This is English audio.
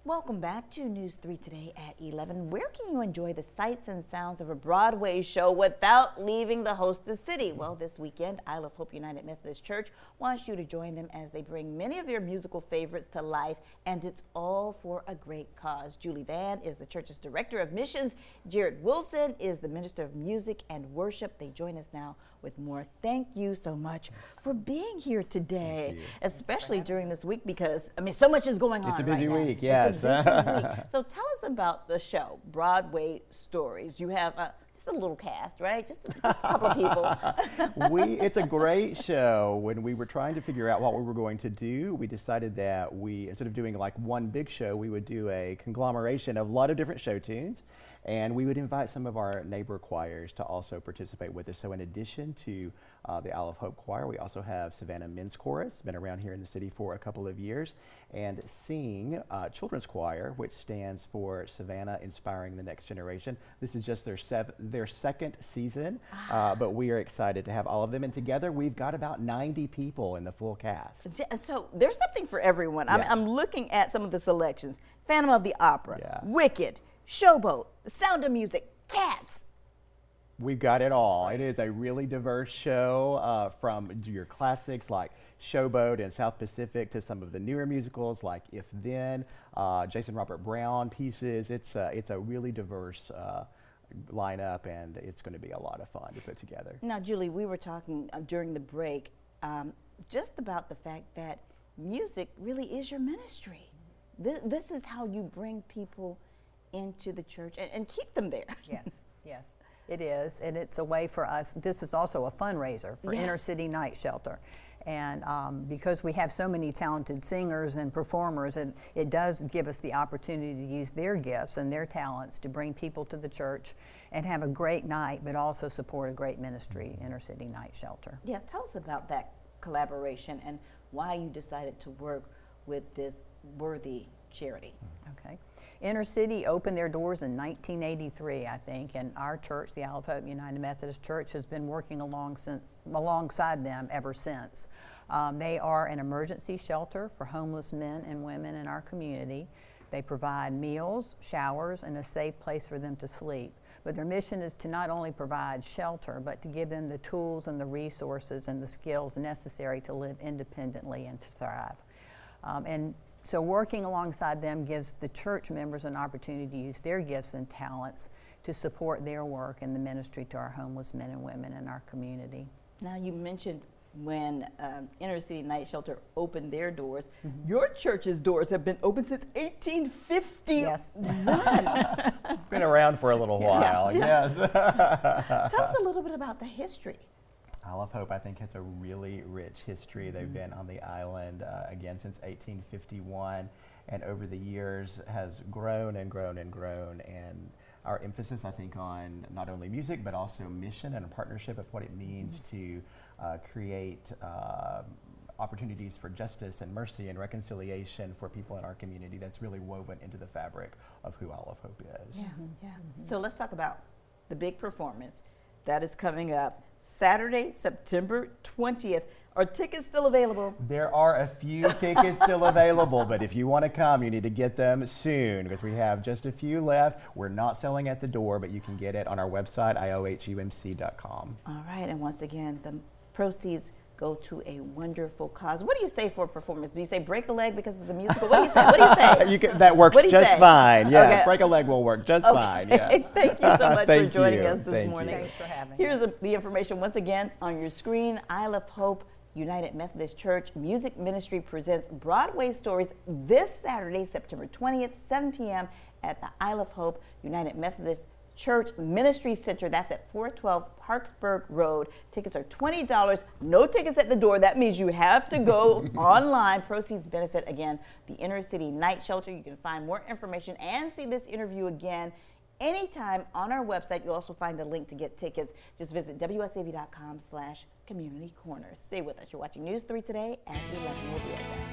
Welcome back to News 3 Today at 11. Where can you enjoy the sights and sounds of a Broadway show without leaving the hostess city? Well, this weekend, Hope United Methodist Church wants you to join them as they bring many of your musical favorites to life, and it's all for a great cause. Julie Van is the church's director of missions. Jared Wilson is the minister of music and worship. They join us now with more. Thank you so much for being here today, especially during this week because, so much is going on. It's a busy right week, now. yes. It's a busy week. So tell us about the show, Broadway Stories. You have just a little cast, right? Just a couple of people. It's a great show. When we were trying to figure out what we were going to do, we decided that instead of doing like one big show, we would do a conglomeration of a lot of different show tunes. And we would invite some of our neighbor choirs to also participate with us. So in addition to the Isle of Hope Choir, we also have Savannah Men's Chorus, been around here in the city for a couple of years, and Sing Children's Choir, which stands for Savannah Inspiring the Next Generation. This is just their second season, but we are excited to have all of them. And together we've got about 90 people in the full cast. So there's something for everyone. Yeah. I'm looking at some of the selections. Phantom of the Opera, Yeah. Wicked, Showboat, Sound of Music, Cats. We've got it all. It is a really diverse show, from your classics like Showboat and South Pacific to some of the newer musicals like If Then, Jason Robert Brown pieces. It's a really diverse lineup, and it's going to be a lot of fun to put together. Now, Julie, we were talking during the break just about the fact that music really is your ministry. This is how you bring people into the church and keep them there. Yes, it is, and it's a way for us. This is also a fundraiser for Yes. Inner City Night Shelter, and because we have so many talented singers and performers, it does give us the opportunity to use their gifts and their talents to bring people to the church and have a great night, but also support a great ministry, Inner City Night Shelter. Yeah, tell us about that collaboration and why you decided to work with this worthy charity. Okay. Inner City opened their doors in 1983, I think, and our church, the Hope United Methodist Church, has been working alongside them ever since. They are an emergency shelter for homeless men and women in our community. They provide meals, showers, and a safe place for them to sleep. But their mission is to not only provide shelter, but to give them the tools and the resources and the skills necessary to live independently and to thrive. So working alongside them gives the church members an opportunity to use their gifts and talents to support their work in the ministry to our homeless men and women in our community. Now, you mentioned when Inner City Night Shelter opened their doors. Your church's doors have been open since 1851. Yes. Been around for a little while, yes. Tell us a little bit about the history. Isle of Hope, I think, has a really rich history. They've been on the island again since 1851, and over the years has grown and grown and grown. And our emphasis, I think, on not only music but also mission and a partnership of what it means to create opportunities for justice and mercy and reconciliation for people in our community. That's really woven into the fabric of who Isle of Hope is. Yeah. So let's talk about the big performance that is coming up Saturday, September 20th. Are tickets still available? There are a few tickets still available, but if you want to come, you need to get them soon because we have just a few left. We're not selling at the door, but you can get it on our website, iohumc.com. All right, and once again, the proceeds go to a wonderful cause. What do you say for a performance? Do you say break a leg because it's a musical? What do you say? What do you say? That works just fine. Yes, Okay. Break a leg will work just fine. Yes. Thank you so much for Thank joining you. us this Thank morning. you. Thanks for having us. Here's the information once again on your screen. Isle of Hope United Methodist Church Music Ministry presents Broadway Stories this Saturday, September 20th, 7 p.m. at the Isle of Hope United Methodist Church Ministry Center. That's at 412 Parksburg Road. Tickets are $20. No tickets at the door. That means you have to go online. Proceeds benefit, again, the Inner City Night Shelter. You can find more information and see this interview again anytime on our website. You'll also find a link to get tickets. Just visit wsav.com/community corner. Stay with us. You're watching News 3 Today at 11. We'll be right back.